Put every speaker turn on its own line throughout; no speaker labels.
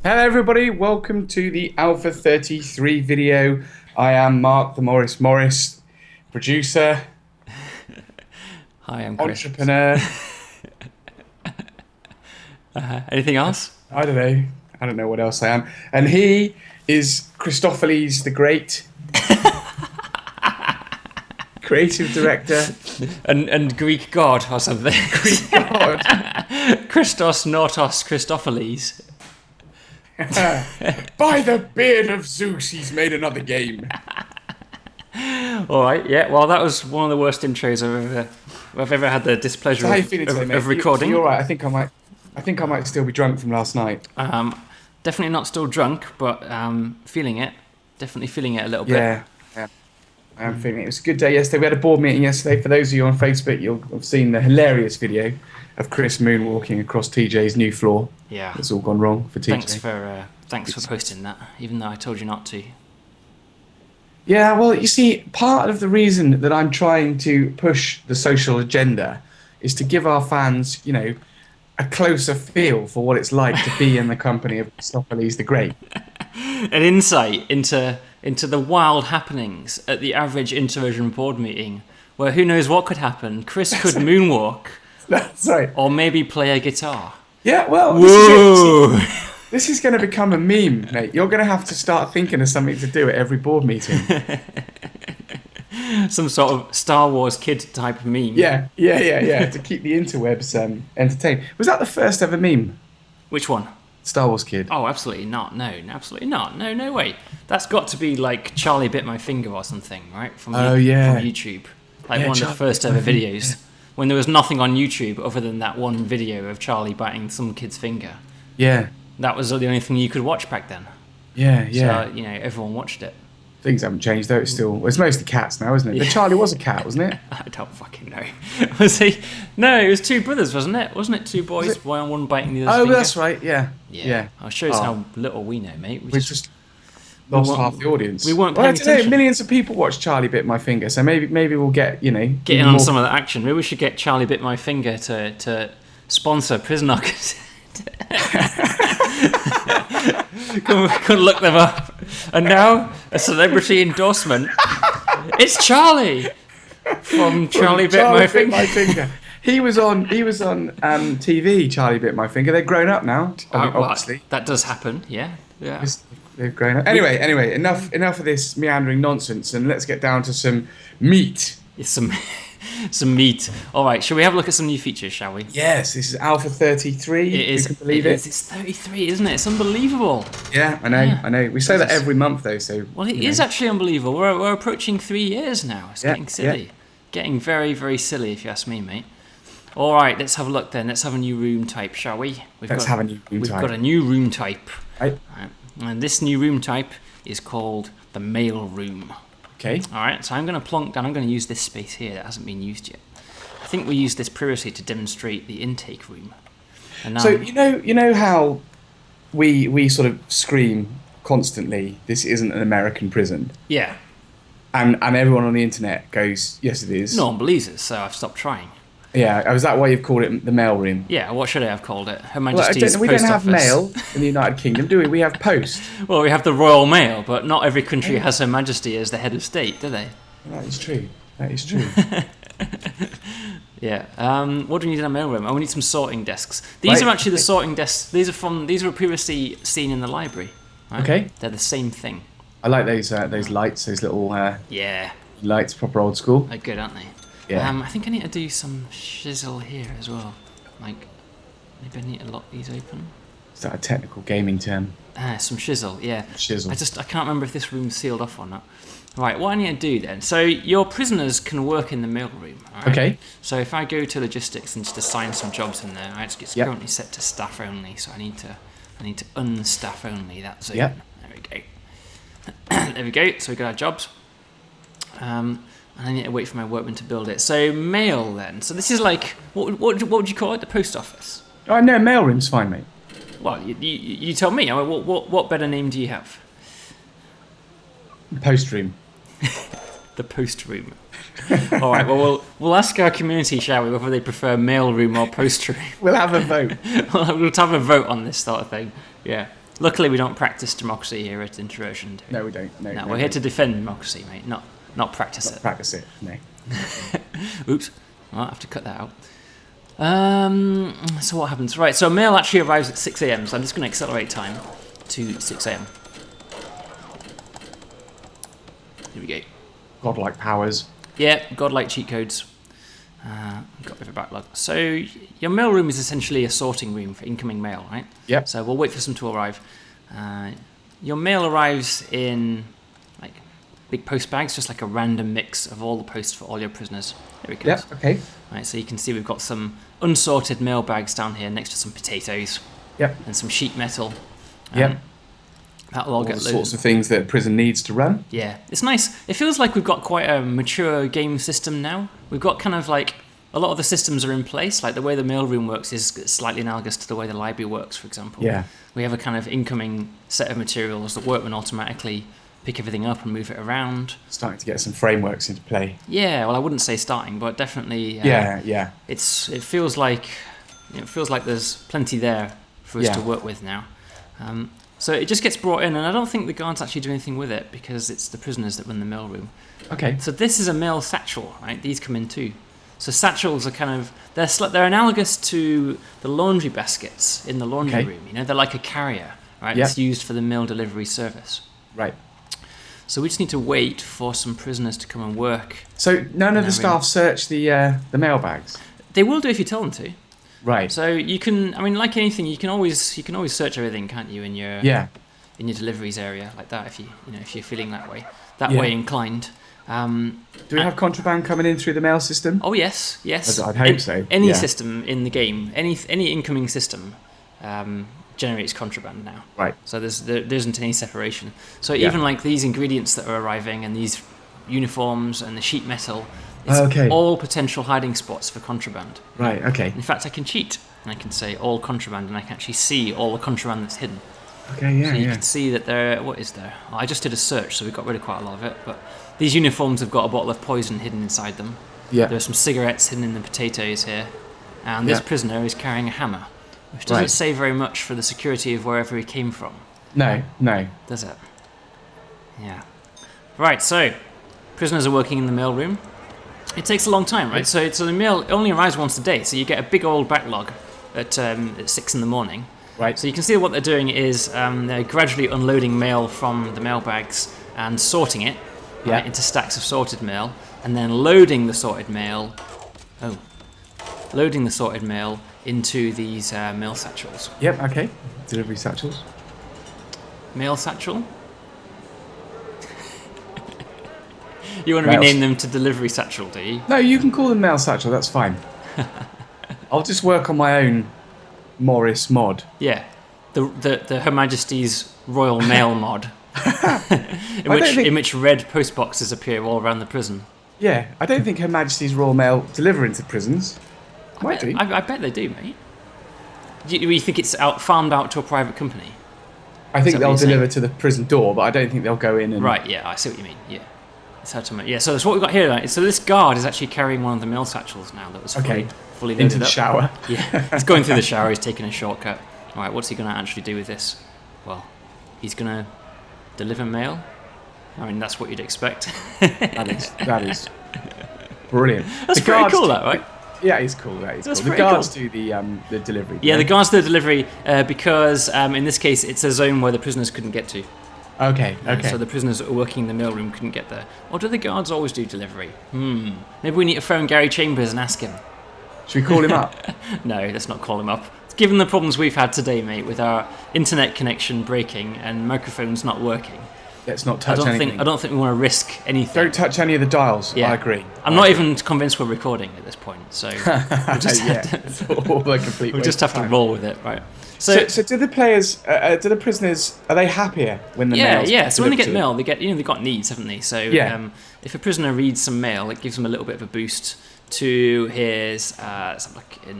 Hello everybody, welcome to the Alpha 33 video. I am Mark, the Morris, producer,
Hi, I'm Chris.
entrepreneur.
Anything else?
I don't know what else I am. And he is Christopheles the Great, creative director.
And Greek god or something.
Greek god.
Christos Nortos Christopheles.
By the beard of Zeus, he's made another game.
Alright, yeah, well that was one of the worst intros I've ever had the displeasure
So how you feeling today, mate?
of recording.
You're right, I think I might still be drunk from last night.
Definitely not still drunk, but feeling it. Definitely feeling it a little bit.
Yeah. I am feeling it. It was a good day yesterday. We had a board meeting yesterday. For those of you on Facebook, you'll have seen the hilarious video of Chris moonwalking across TJ's new floor.
Yeah.
It's all gone wrong for TJ.
Thanks for posting that, even though I told you not to.
Yeah, well, you see, part of the reason that I'm trying to push the social agenda is to give our fans, a closer feel for what it's like to be in the company of Christopheles the Great.
An insight into the wild happenings at the average Introversion board meeting, where who knows what could happen. Chris could moonwalk.
That's right.
Or maybe play a guitar.
Yeah, well,
Whoa!
This is going to become a meme, mate. You're going to have to start thinking of something to do at every board meeting.
Some sort of Star Wars kid type meme.
Yeah. To keep the interwebs entertained. Was that the first ever meme?
Which one?
Star Wars kid.
Oh, absolutely not. No, absolutely not. No way. That's got to be like Charlie Bit My Finger or something, right? From YouTube. Like one of the first ever videos. Yeah. When there was nothing on YouTube other than that one video of Charlie biting some kid's finger.
Yeah.
That was the only thing you could watch back then.
Yeah.
So, everyone watched it.
Things haven't changed though. It's mostly cats now, isn't it? Yeah. But Charlie was a cat, wasn't it?
I don't fucking know. Was he? No, it was two brothers, wasn't it? Wasn't it two boys? One biting the other's finger?
Oh, that's right. Yeah.
I'll show you how little we know, mate.
We just lost half the audience.
We weren't paying attention.
Millions of people watch Charlie Bit My Finger, so maybe we'll get
get in on some of the action. Maybe we should get Charlie Bit My Finger to sponsor Prison Knockers. Couldn't look them up. And now a celebrity endorsement. It's Charlie from Charlie Bit My Finger.
He was on TV. Charlie Bit My Finger. They're grown up now. Obviously,
that does happen. Yeah.
They've grown up. Anyway, enough of this meandering nonsense, and let's get down to some meat.
Some meat. All right, shall we have a look at some new features, shall we?
Yes, this is Alpha 33.
It is.
You can believe it.
It's 33, isn't it? It's unbelievable.
Yeah, I know. We say that every month, though. So
well, it is actually unbelievable. We're approaching 3 years now. It's getting silly. Yeah. Getting very, very silly, if you ask me, mate. All right, let's have a look then. Let's have a new room type, shall we?
We've got
a new room type.
Right.
And this new room type is called the mail room.
Okay.
All right, so I'm going to plonk down. I'm going to use this space here that hasn't been used yet. I think we used this previously to demonstrate the intake room. And now,
so you know how we sort of scream constantly, "This isn't an American prison."
Yeah.
And everyone on the internet goes, "Yes, it is."
No one believes it, so I've stopped trying.
Yeah, is that why you've called it the mail room?
Yeah, what should I have called it? Her Majesty's
we
Post
don't have
Office.
mail in the United Kingdom, do we? We have post.
Well, we have the Royal Mail, but not every country has Her Majesty as the head of state, do they?
That is true.
Yeah. What do we need in our mail room? We need some sorting desks. These are actually the sorting desks. These were previously seen in the library. Right?
Okay.
They're the same thing.
I like those lights, those little lights, proper old school.
They're good, aren't they?
Yeah.
I think I need to do some shizzle here as well. Like, maybe I need to lock these open.
Is that a technical gaming term?
Some shizzle, yeah.
Shizzle.
I can't remember if this room's sealed off or not. Right, what I need to do then. So your prisoners can work in the mail room. Right?
Okay.
So if I go to logistics and just assign some jobs in there, right, it's currently set to staff only. So I need to unstaff only that zone.
Yep.
There we go. There we go. So we got our jobs. And I need to wait for my workmen to build it. So mail then. So this is like what would you call it? The post office.
Oh no, mail room's fine, mate.
Well, you tell me. I mean, what better name do you have?
Post room.
The post room. All right. Well, we'll ask our community, shall we, whether they prefer mail room or post room.
We'll have a vote.
We'll have a vote on this sort of thing. Yeah. Luckily, we don't practice democracy here at Introversion.
No, we don't. No,
we're here to defend democracy, mate, not practice it.
Practice it, no.
Oops, I'll have to cut that out. So what happens? Right, so mail actually arrives at 6 a.m, so I'm just going to accelerate time to 6 a.m. Here we go.
Godlike powers.
Yeah, godlike cheat codes. Got a bit of a backlog. So your mail room is essentially a sorting room for incoming mail, right?
Yep.
So we'll wait for some to arrive. Your mail arrives in like big post bags, just like a random mix of all the posts for all your prisoners. There we go.
Yeah, okay.
Right, so you can see we've got some unsorted mail bags down here next to some potatoes.
Yep.
And some sheet metal.
Yep.
That'll all get
the sorts of things that a prison needs to run.
Yeah, it's nice. It feels like we've got quite a mature game system now. We've got kind of like a lot of the systems are in place. Like the way the mailroom works is slightly analogous to the way the library works, for example.
Yeah.
We have a kind of incoming set of materials that workmen automatically pick everything up and move it around.
Starting to get some frameworks into play.
Yeah, well, I wouldn't say starting, but definitely.
Yeah.
It feels like there's plenty there for us to work with now. So it just gets brought in, and I don't think the guards actually do anything with it because it's the prisoners that run the mailroom.
Okay.
So this is a mail satchel, right? These come in too. So satchels are kind of they're analogous to the laundry baskets in the laundry room. You know, they're like a carrier, right?
Yep.
It's used for the mail delivery service.
Right.
So we just need to wait for some prisoners to come and work.
So none of the staff search the mailbags?
They will do if you tell them to.
Right.
So you can, I mean, like anything, you can always search everything, can't you, in your deliveries area like that if you're feeling that way inclined.
Do we have contraband coming in through the mail system?
Oh yes.
I'd hope so.
Any system in the game, any incoming system, generates contraband now.
Right.
So there isn't any separation. So even like these ingredients that are arriving and these uniforms and the sheet metal. It's all potential hiding spots for contraband.
Right, okay.
In fact, I can cheat, and I can say all contraband, and I can actually see all the contraband that's hidden.
Okay, yeah,
so you can see that what is there? Oh, I just did a search, so we got rid of quite a lot of it, but these uniforms have got a bottle of poison hidden inside them.
Yeah.
There are some cigarettes hidden in the potatoes here, and this prisoner is carrying a hammer, which doesn't say very much for the security of wherever he came from.
No.
Does it? Yeah. Right, so prisoners are working in the mailroom. It takes a long time, right? So the mail only arrives once a day, so you get a big old backlog at 6 in the morning.
Right.
So you can see what they're doing is they're gradually unloading mail from the mail bags and sorting it into stacks of sorted mail, and then loading the sorted mail into these mail satchels.
Yep, okay. Delivery satchels.
Mail satchel? You want to rename them to delivery satchel, do you?
No, you can call them mail satchel, that's fine. I'll just work on my own Morris mod.
Yeah, the Her Majesty's Royal Mail mod, in which red post boxes appear all around the prison.
Yeah, I don't think Her Majesty's Royal Mail deliver into prisons.
I bet they do, mate. Do you think it's farmed out to a private company?
I think they'll deliver to the prison door, but I don't think they'll go in and...
Right, yeah, I see what you mean, yeah. Yeah, so that's what we've got here. Right? So this guard is actually carrying one of the mail satchels now that was fully loaded
into the
up.
shower.
Yeah, he's going through the shower. He's taking a shortcut. All right, what's he going to actually do with this? Well, he's going to deliver mail. I mean, that's what you'd expect.
That is brilliant.
That's pretty cool, that, right?
Yeah, he's cool. That's cool. The guards do the delivery.
Yeah, the guards do the delivery because in this case it's a zone where the prisoners couldn't get to.
Okay.
So the prisoners that were working in the mailroom couldn't get there. Or do the guards always do delivery? Maybe we need to phone Gary Chambers and ask him.
Should we call him up?
No, let's not call him up. Given the problems we've had today, mate, with our internet connection breaking and microphones not working,
let's not touch anything.
I don't think we want to risk anything.
Don't touch any of the dials. Yeah. I agree.
I'm not even convinced we're recording at this point, so we'll just have to roll with it, right?
So do the players, do the prisoners, are they happier when the mail's
So when they get mail, they've got needs, haven't they? So if a prisoner reads some mail, it gives them a little bit of a boost to his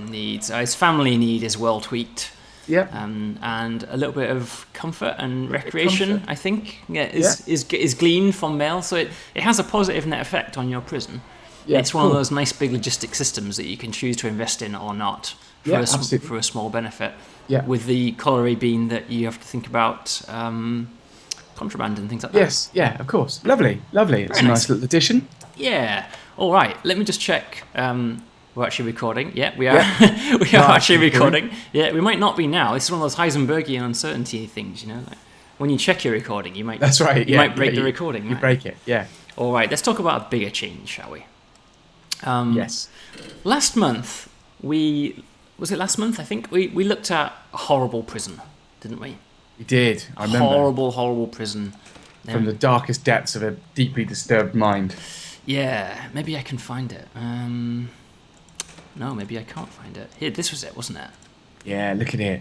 needs. His family need is well tweaked.
Yep.
And a little bit of comfort and recreation, I think, is gleaned from mail. So it has a positive net effect on your prison. It's one of those nice big logistic systems that you can choose to invest in or not for a small benefit.
Yeah.
With the corollary being that you have to think about contraband and things like that.
Yes, yeah, of course. Lovely. It's a nice little addition.
Yeah. All right. Let me just check. We're actually recording. Yeah, we are. We are actually recording. Yeah, we might not be now. This is one of those Heisenbergian uncertainty things, you know. Like when you check your recording, you might.
That's right.
You might break the recording.
You break it. Yeah.
All right. Let's talk about a bigger change, shall we?
Yes.
Last month was it last month? I think we looked at a horrible prison, didn't we?
We did. I remember.
Horrible prison.
From the darkest depths of a deeply disturbed mind.
Yeah, maybe I can find it. No, maybe I can't find it. Here, this was it, wasn't it?
Yeah, look at it.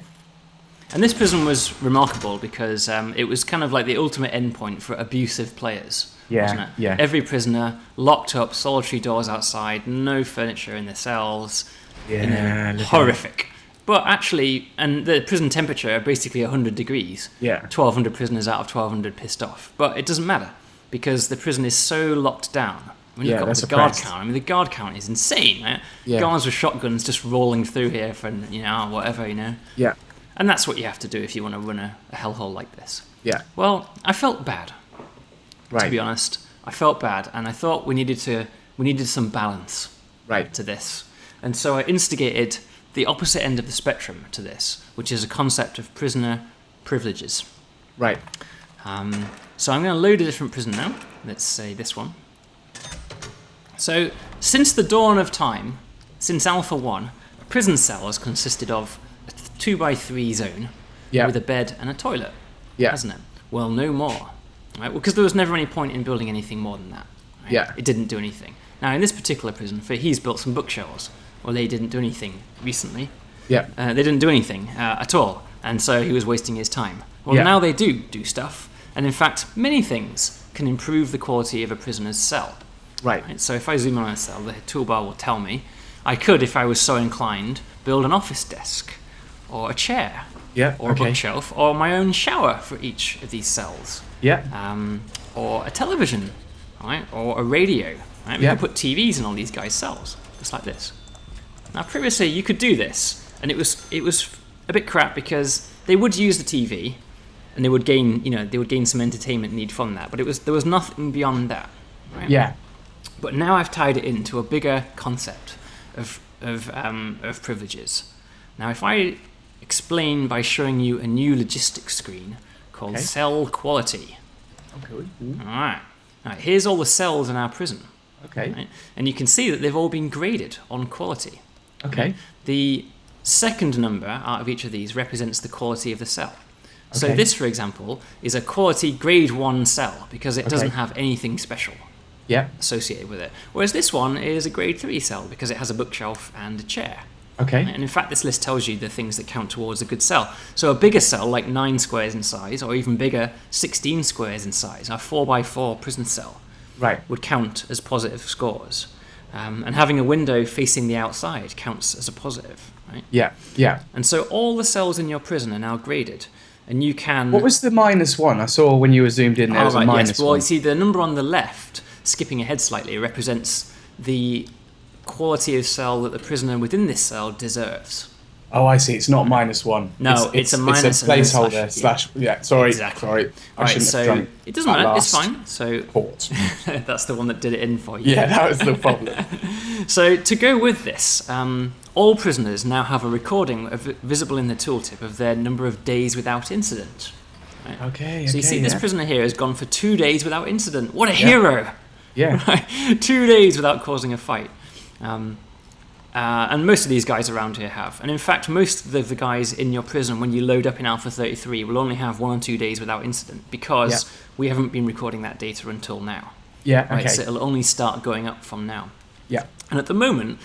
And this prison was remarkable because it was kind of like the ultimate endpoint for abusive players, wasn't it?
Yeah.
Every prisoner locked up, solitary doors outside, no furniture in the cells.
Yeah,
horrific. But actually, and the prison temperature basically 100 degrees.
Yeah.
1,200 prisoners out of 1,200 pissed off. But it doesn't matter because the prison is so locked down. When you've got the guard count, I mean, the guard count is insane, right?
Yeah.
Guards with shotguns just rolling through here for, whatever,
Yeah.
And that's what you have to do if you want to run a hellhole like this.
Yeah.
Well, I felt bad, to be honest. I felt bad, and I thought we needed some balance to this. And so I instigated the opposite end of the spectrum to this, which is a concept of prisoner privileges.
Right.
So I'm going to load a different prison now. Let's say this one. So, since the dawn of time, since Alpha 1, a prison cell has consisted of a 2x3 zone with a bed and a toilet, hasn't it? Well, no more. Right? Because there was never any point in building anything more than that. Right?
Yeah.
It didn't do anything. Now, in this particular prison, he's built some bookshelves. Well, they didn't do anything recently.
Yeah.
They didn't do anything at all, and so he was wasting his time. Well, now they do stuff, and in fact, many things can improve the quality of a prisoner's cell.
Right.
So if I zoom in on a cell, the toolbar will tell me I could, if I was so inclined, build an office desk, or a chair, or a bookshelf, or my own shower for each of these cells.
Yeah.
Or a television, right? Or a radio. Right? We could put TVs in all these guys' cells, just like this. Now, previously, you could do this, and it was a bit crap because they would use the TV, and they would gain some entertainment need from that. But there was nothing beyond that. Right?
Yeah.
But now I've tied it into a bigger concept of privileges. Now, if I explain by showing you a new logistics screen called Cell Quality.
Okay.
All right. Here's all the cells in our prison.
Okay.
Right? And you can see that they've all been graded on quality.
Okay.
The second number out of each of these represents the quality of the cell. So this, for example, is a quality grade 1 cell because it doesn't have anything special associated with it. Whereas this one is a grade 3 cell because it has a bookshelf and a chair.
Okay.
And in fact, this list tells you the things that count towards a good cell. So a bigger cell, like 9 squares in size, or even bigger, 16 squares in size, a 4x4 prison cell, would count as positive scores. And having a window facing the outside counts as a positive, right?
Yeah, yeah.
And so all the cells in your prison are now graded, and you can...
What was the -1? I saw when you were zoomed in there was a -1.
Well, you see, the number on the left, skipping ahead slightly, represents the quality of cell that the prisoner within this cell deserves.
Oh, I see. It's not -1.
No, it's a minus.
It's a placeholder slash. Yeah, sorry.
Exactly.
Sorry.
I shouldn't have done it doesn't matter. It's fine. So
port.
that's the one that did it in for you.
Yeah, that was the problem.
So to go with this, all prisoners now have a recording visible in the tooltip of their number of days without incident. Right?
Okay.
So you see, this prisoner here has gone for 2 days without incident. What a hero!
Yeah.
Right? 2 days without causing a fight. And most of these guys around here have. And in fact, most of the guys in your prison, when you load up in Alpha 33, will only have 1 or 2 days without incident because we haven't been recording that data until now.
Yeah, okay.
Right? So it'll only start going up from now.
Yeah.
And at the moment,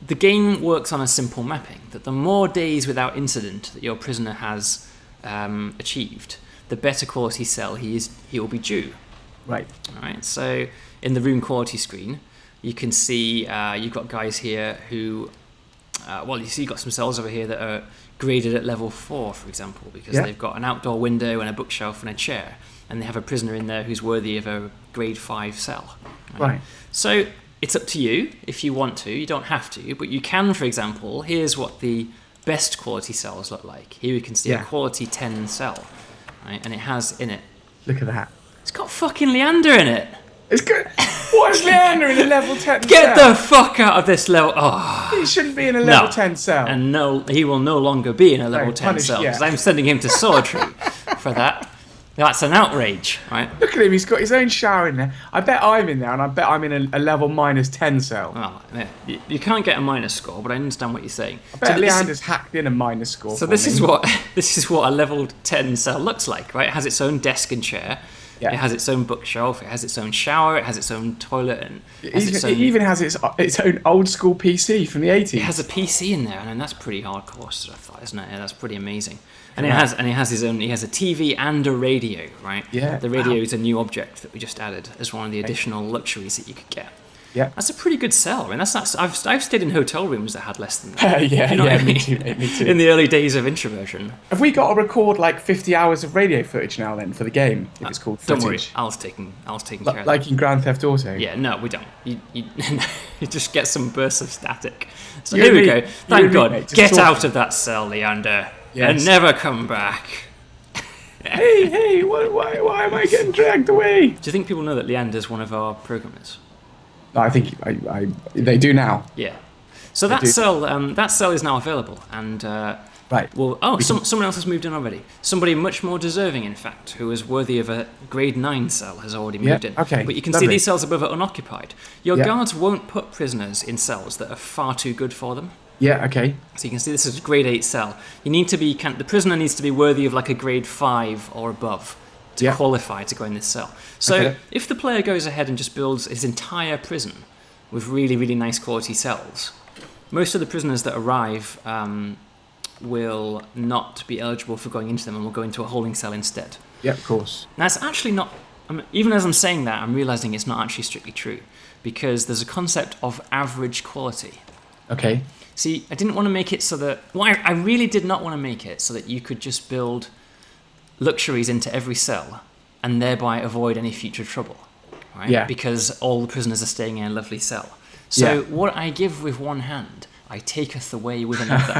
the game works on a simple mapping, that the more days without incident that your prisoner has achieved, the better quality cell he will be due.
Right.
All right. So in the room quality screen, you can see you've got guys here who, you see you've got some cells over here that are graded at level 4, for example, because they've got an outdoor window and a bookshelf and a chair, and they have a prisoner in there who's worthy of a grade 5 cell.
Right.
So it's up to you if you want to. You don't have to, but you can, for example, here's what the best quality cells look like. Here we can see a quality 10 cell, right? And it has in it...
Look at that.
It's got fucking Leander in it.
It's good. What is Leander in a level 10
Get
cell?
the fuck out of this level. Oh.
He shouldn't be in a level 10 cell.
And no, he will no longer be in a level 10 cell, because I'm sending him to Swordtree for that. That's an outrage, right?
Look at him, he's got his own shower in there. I bet I'm in there, and I bet I'm in a level -10 cell.
Well, you can't get a minus score, but I understand what you're saying.
I bet Leander's hacked in a minus score.
So this is what a level 10 cell looks like, right? It has its own desk and chair. Yeah. It has its own bookshelf. It has its own shower. It has its own toilet, and
it even has its own old school PC from the 80s.
It has a PC in there, and that's pretty hardcore stuff, isn't it? Yeah, that's pretty amazing. And it has his own. He has a TV and a radio, right?
Yeah.
The radio is a new object that we just added as one of the additional luxuries that you could get.
Yeah.
That's a pretty good cell. I mean, I've stayed in hotel rooms that had less than that.
Me too.
In the early days of Introversion.
Have we got to record like 50 hours of radio footage now then for the game? If it's called footage.
Don't worry, I was taking care of that.
Like in Grand Theft Auto.
Yeah, no, we don't. You just get some bursts of static. So here we go. Thank God. Get out of that cell, Leander, and never come back.
Hey, why am I getting dragged away?
Do you think people know that Leander's one of our programmers?
I think they do now.
Yeah. So that cell is now available, and
right.
Well, someone else has moved in already. Somebody much more deserving, in fact, who is worthy of a grade 9 cell has already moved in.
Okay.
But you can see these cells above are unoccupied. Your guards won't put prisoners in cells that are far too good for them.
Yeah. Okay.
So you can see this is a grade 8 cell. You need to be the prisoner needs to be worthy of like a grade 5 or above to qualify to go in this cell. So if the player goes ahead and just builds his entire prison with really, really nice quality cells, most of the prisoners that arrive will not be eligible for going into them and will go into a holding cell instead.
Yeah, of course.
Now, it's actually not... even as I'm saying that, I'm realising it's not actually strictly true, because there's a concept of average quality.
Okay.
See, I didn't want to make it so that... Well, I really did not want to make it so that you could just build luxuries into every cell and thereby avoid any future trouble, right?
Yeah.
Because all the prisoners are staying in a lovely cell. So what I give with one hand, I taketh away with another,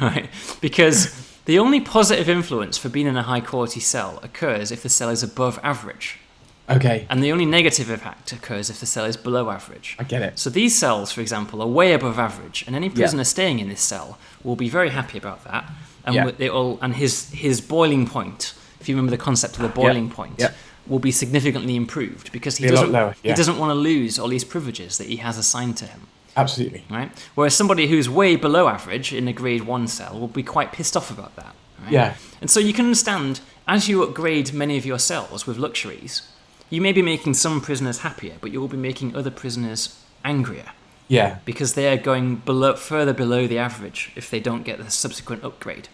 right? Because the only positive influence for being in a high quality cell occurs if the cell is above average.
Okay.
And the only negative impact occurs if the cell is below average.
I get it.
So these cells, for example, are way above average, and any prisoner staying in this cell will be very happy about that. And his boiling point, if you remember the concept of the boiling point, will be significantly improved because he doesn't want to lose all these privileges that he has assigned to him.
Absolutely.
Right? Whereas somebody who's way below average in a grade 1 cell will be quite pissed off about that. Right?
Yeah.
And so you can understand, as you upgrade many of your cells with luxuries, you may be making some prisoners happier, but you will be making other prisoners angrier.
Yeah.
Because they are going further below the average if they don't get the subsequent upgrade.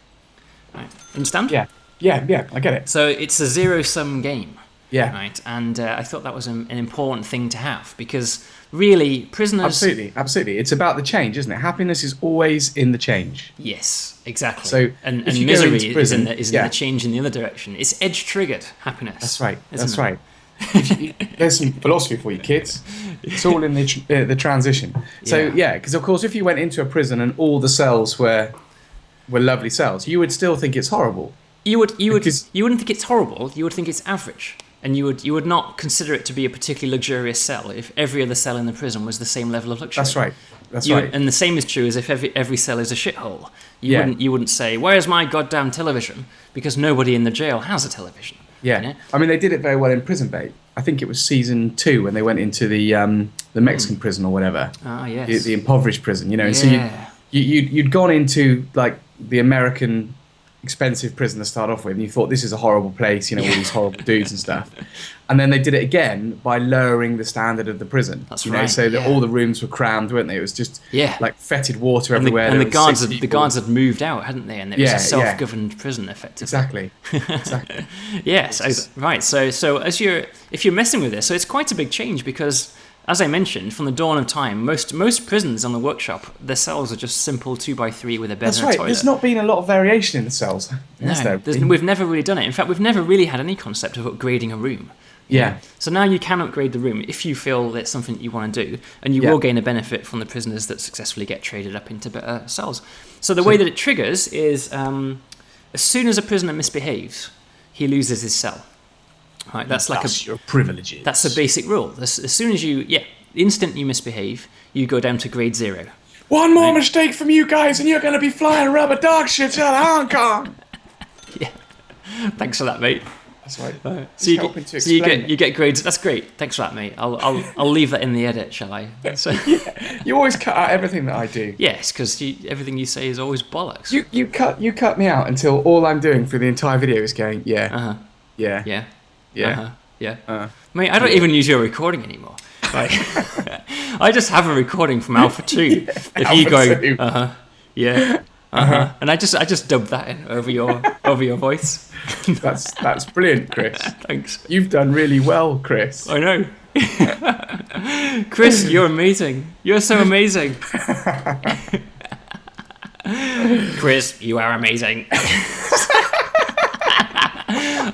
Right? Understand?
Yeah, I get it.
So it's a zero-sum game.
Yeah.
Right? And I thought that was an important thing to have, because really, prisoners...
Absolutely. It's about the change, isn't it? Happiness is always in the change.
Yes, exactly.
So
and misery is in the change in the other direction. It's edge-triggered happiness.
That's right. That's right. There's some philosophy for you kids. It's all in the transition. So because of course if you went into a prison and all the cells were lovely cells, you would still think it's horrible. You wouldn't
think it's horrible. You would think it's average, and you would not consider it to be a particularly luxurious cell if every other cell in the prison was the same level of luxury.
That's right. That's right.
And the same is true as if every cell is a shithole. You wouldn't say, "Where's my goddamn television?" Because nobody in the jail has a television.
Yeah, you know? I mean, they did it very well in Prison Bait. I think it was season 2 when they went into the Mexican prison or whatever.
Ah, yes.
The impoverished prison, you know. And so you'd gone into like the American expensive prison to start off with, and you thought this is a horrible place, you know, all these horrible dudes and stuff. And then they did it again by lowering the standard of the prison.
That's
you
right.
know, so that all the rooms were crammed, weren't they? It was just like fetid water everywhere.
And the guards had moved out, hadn't they? And it was a self-governed prison, effectively.
Exactly.
Yes, right. So if you're messing with this, so it's quite a big change because, as I mentioned, from the dawn of time, most prisons on the workshop, their cells are just simple 2x3 with a bed and a toilet.
There's not been a lot of variation in the cells.
No, we've never really done it. In fact, we've never really had any concept of upgrading a room.
Yeah.
So now you can upgrade the room if you feel that's something that you want to do, and you will gain a benefit from the prisoners that successfully get traded up into better cells. So the way that it triggers is as soon as a prisoner misbehaves, he loses his cell. Right, that's
your privileges.
That's the basic rule. As soon as the instant you misbehave, you go down to grade 0.
One more mistake from you guys, and you're going to be flying rubber dog shit out of Hong Kong.
Yeah. Thanks for that, mate.
That's right.
So you get grades. That's great. Thanks for that, mate. I'll leave that in the edit, shall I? So,
you always cut out everything that I do.
Yes, because everything you say is always bollocks.
You cut me out until all I'm doing for the entire video is going, yeah.
Mate, I don't even use your recording anymore. Like, I just have a recording from Alpha 2. If you go, and I just dubbed that in over your voice.
That's brilliant, Chris.
Thanks.
You've done really well, Chris.
I know. Chris, you're amazing. You're so amazing. Chris, you are amazing.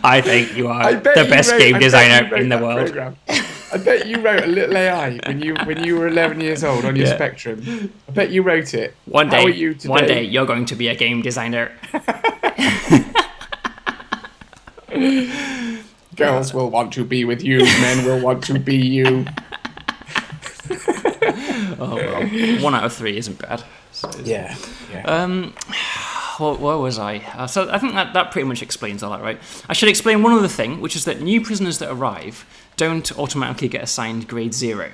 I think you are the best game designer in the world.
I bet you wrote a little AI when you were 11 years old on your Spectrum. I bet you wrote it.
One day you're going to be a game designer.
Girls will want to be with you. Men will want to be you.
Oh well, 1 out of 3 isn't bad. So,
yeah.
Where was I? So I think that pretty much explains all that, right? I should explain one other thing, which is that new prisoners that arrive don't automatically get assigned grade 0.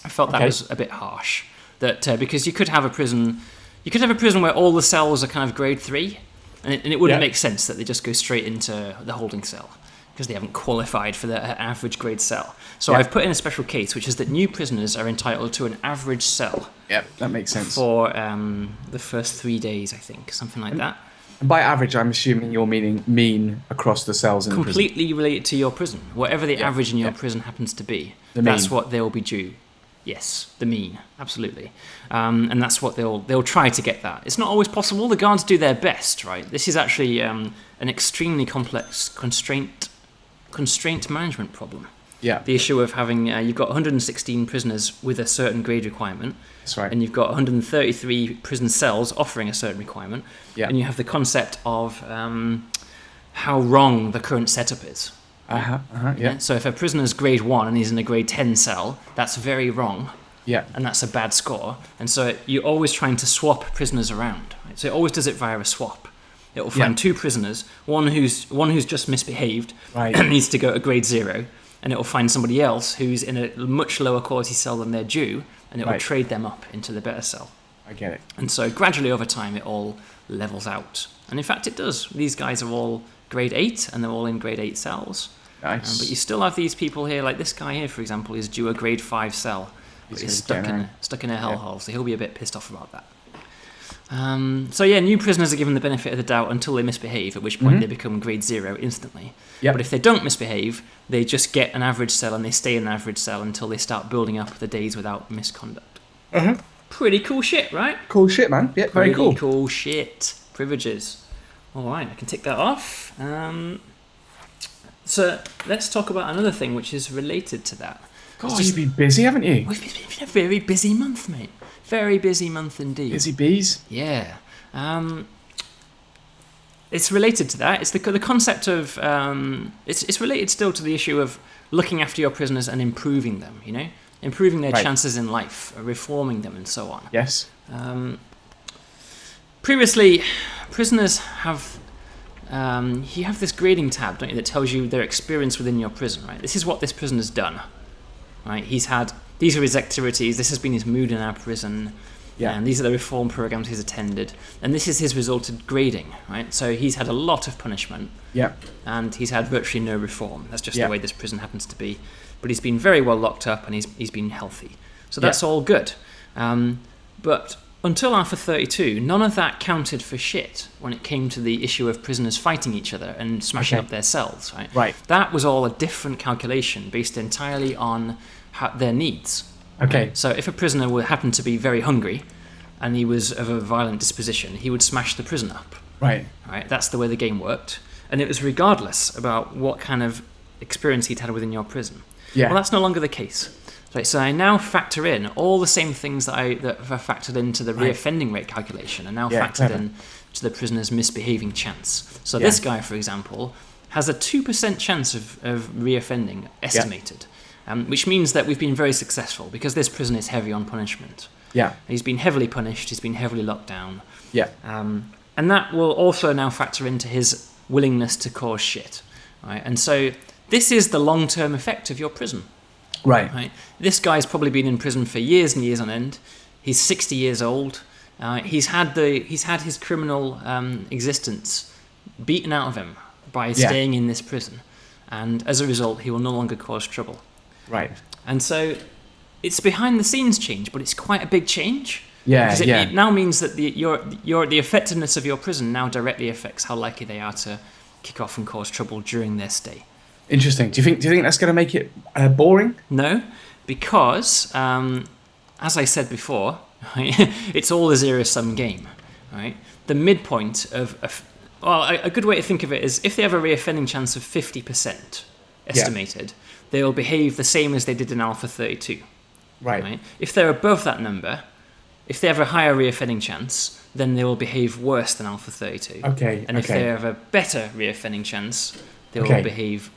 I felt that was a bit harsh. That because you could have a prison where all the cells are kind of grade 3, and it wouldn't make sense that they just go straight into the holding cell because they haven't qualified for the average grade cell. So I've put in a special case, which is that new prisoners are entitled to an average cell.
Yep, that makes sense.
For the first 3 days, I think, something like that.
And by average, I'm assuming you're meaning mean across the cells in the prison.
Completely related to your prison. Whatever the average in your prison happens to be, that's what they'll be due. Yes, the mean, absolutely. And that's what they'll try to get that. It's not always possible. The guards do their best, right? This is actually an extremely complex constraint management problem.
Yeah.
The issue of having, you've got 116 prisoners with a certain grade requirement.
That's right.
And you've got 133 prison cells offering a certain requirement. Yeah. And you have the concept of how wrong the current setup is. Yeah. So if a prisoner's grade 1 and he's in a grade 10 cell, that's very wrong.
Yeah.
And that's a bad score. And so you're always trying to swap prisoners around. Right? So it always does it via a swap. It will find 2 prisoners, one who's just misbehaved, needs to go to grade 0. And it will find somebody else who's in a much lower quality cell than they're due, and it will trade them up into the better cell.
I get it.
And so gradually over time, it all levels out. And in fact, it does. These guys are all grade 8, and they're all in grade 8 cells.
Nice.
But you still have these people here, like this guy here, for example, is due a grade 5 cell. But he's stuck in a hellhole, so he'll be a bit pissed off about that. New prisoners are given the benefit of the doubt until they misbehave, at which point they become grade 0 instantly. Yep. But if they don't misbehave, they just get an average cell and they stay in an average cell until they start building up the days without misconduct. Pretty cool shit, right?
Cool shit, man. Yeah, very cool.
Pretty cool shit. Privileges. All right, I can tick that off. So let's talk about another thing which is related to that.
God, you've been busy, haven't you?
We've been a very busy month, mate. Very busy month indeed.
Busy bees?
Yeah. It's related to that. It's the concept of... it's related still to the issue of looking after your prisoners and improving them, you know? Improving their chances in life, reforming them and so on.
Yes.
Previously, prisoners have... you have this grading tab, don't you, that tells you their experience within your prison, right? This is what this prisoner's done, right? These are his activities, this has been his mood in our prison, and these are the reform programs he's attended, and this is his resulted grading, right? So he's had a lot of punishment, and he's had virtually no reform. That's just the way this prison happens to be. But he's been very well locked up, and he's been healthy. So that's all good. But until Alpha 32, none of that counted for shit when it came to the issue of prisoners fighting each other and smashing up their cells, right?
Right.
That was all a different calculation based entirely on their needs.
Okay.
So if a prisoner happened to be very hungry and he was of a violent disposition, he would smash the prison up.
Right.
Right. That's the way the game worked. And it was regardless about what kind of experience he'd had within your prison.
Yeah.
Well, that's no longer the case. Right, so I now factor in all the same things that are factored into the reoffending rate calculation, and now factored in to the prisoner's misbehaving chance. So this guy, for example, has a 2% chance of reoffending estimated, which means that we've been very successful because this prison is heavy on punishment.
Yeah.
He's been heavily punished. He's been heavily locked down.
Yeah.
And that will also now factor into his willingness to cause shit. Right? And so this is the long-term effect of your prison. Right. This guy's probably been in prison for years and years on end. He's 60 years old. He's had his criminal existence beaten out of him by staying in this prison, and as a result, he will no longer cause trouble.
Right.
And so, it's behind the scenes change, but it's quite a big change.
Yeah.
Because it now means that the effectiveness of your prison now directly affects how likely they are to kick off and cause trouble during their stay.
Interesting. Do you think that's going to make it boring?
No, because as I said before, right, it's all a zero-sum game. Right? The midpoint of a good way to think of it is if they have a reoffending chance of 50% estimated, they will behave the same as they did in Alpha 32. Right? If they're above that number, if they have a higher reoffending chance, then they will behave worse than Alpha 32.
Okay.
And if they have a better reoffending chance, they will behave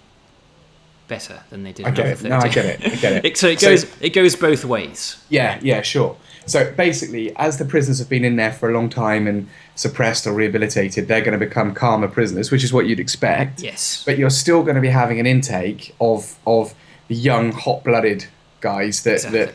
better than they did in Alpha 32.
No, I get it.
So it goes both ways.
Yeah, sure. So basically, as the prisoners have been in there for a long time and suppressed or rehabilitated, they're going to become calmer prisoners, which is what you'd expect.
Yes.
But you're still going to be having an intake of the young, hot-blooded guys that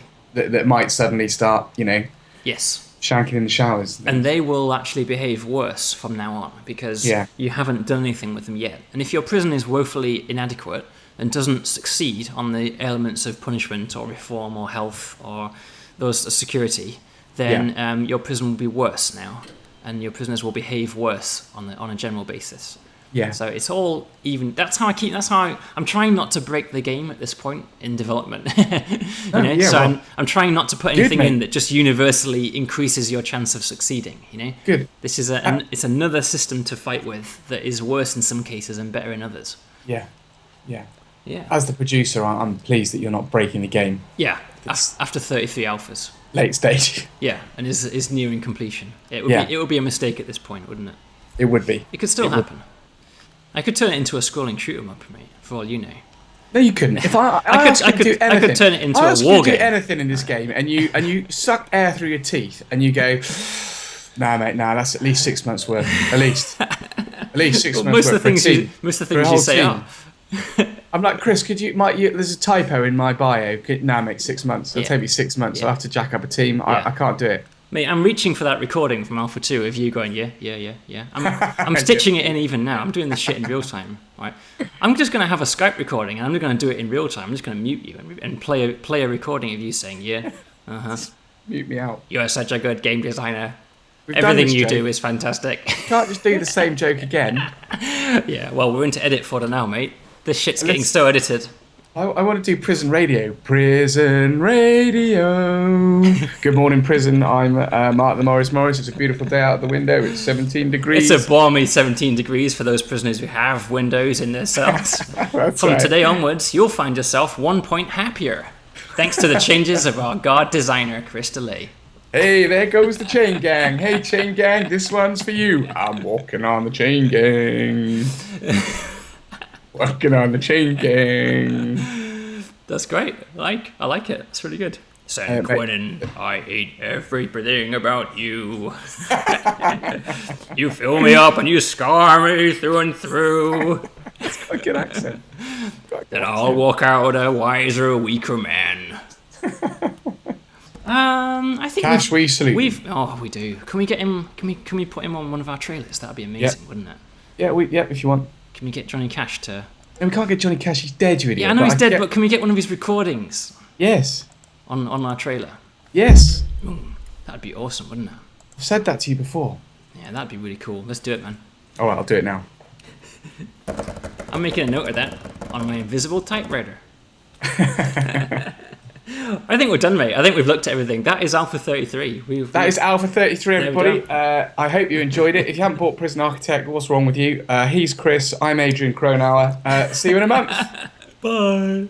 might suddenly start, shanking in the showers.
And they will actually behave worse from now on because you haven't done anything with them yet. And if your prison is woefully inadequate and doesn't succeed on the elements of punishment or reform or health or those security, then your prison will be worse now, and your prisoners will behave worse on a general basis. Yeah. So it's all even. That's how I'm trying not to break the game at this point in development. I'm trying not to put anything in that just universally increases your chance of succeeding. Good. This is it's another system to fight with that is worse in some cases and better in others.
Yeah. As the producer, I'm pleased that you're not breaking the game.
Yeah. After 33 alphas.
Late stage.
Yeah, and is nearing completion. It would be a mistake at this point, wouldn't it?
It would be.
It could still happen. I could turn it into a scrolling shoot 'em up, mate, for all you know.
No, you couldn't. If I
could turn it into a war game.
Do anything in this game, and you suck air through your teeth, and you go, "Nah, mate, that's at least 6 months' worth. At least 6 months worth."
Most of the things you say are.
I'm like, Chris, there's a typo in my bio. Mate, 6 months. It'll take me 6 months. I'll have to jack up a team. I can't do it.
Mate, I'm reaching for that recording from Alpha 2 of you going, yeah. I'm stitching it in even now. I'm doing this shit in real time. Right? I'm just going to have a Skype recording, and I'm going to do it in real time. I'm just going to mute you and play a recording of you saying, yeah,
Mute me out.
You're such a good game designer. Everything you do is fantastic.
You can't just do the same joke again.
Yeah, well, we're into edit fodder now, mate. This shit's getting so edited.
I want to do prison radio. Prison radio. Good morning, prison. I'm Mark the Morris. It's a beautiful day out the window. It's 17 degrees.
It's a balmy 17 degrees for those prisoners who have windows in their cells. From today onwards, you'll find yourself 1 point happier, thanks to the changes of our God designer, Chris DeLay.
Hey, there goes the chain gang. Hey, chain gang, this one's for you. I'm walking on the chain gang. Working on the chain gang.
That's great. I like it. It's really good. San Quentin, I hate everything about you. You fill me up and you scar me through and through.
It's got a good accent.
Then I'll walk out a wiser, weaker man. I think
Cash, we salute.
We do. Can we get him? Can we put him on one of our trailers? That'd be amazing, wouldn't it?
Yeah, if you want.
Can we get Johnny Cash to?
No, we can't get Johnny Cash. He's dead, you idiot.
Yeah, I know he's dead, but can we get one of his recordings?
Yes.
On our trailer.
Yes.
Ooh, that'd be awesome, wouldn't it?
I've said that to you before.
Yeah, that'd be really cool. Let's do it, man.
All right, I'll do it now.
I'm making a note of that on my invisible typewriter. I think we're done, mate. I think we've looked at everything. That is Alpha 33. That
is Alpha 33, everybody. I hope you enjoyed it. If you haven't bought Prison Architect, what's wrong with you? He's Chris. I'm Adrian Cronauer. See you in a month.
Bye.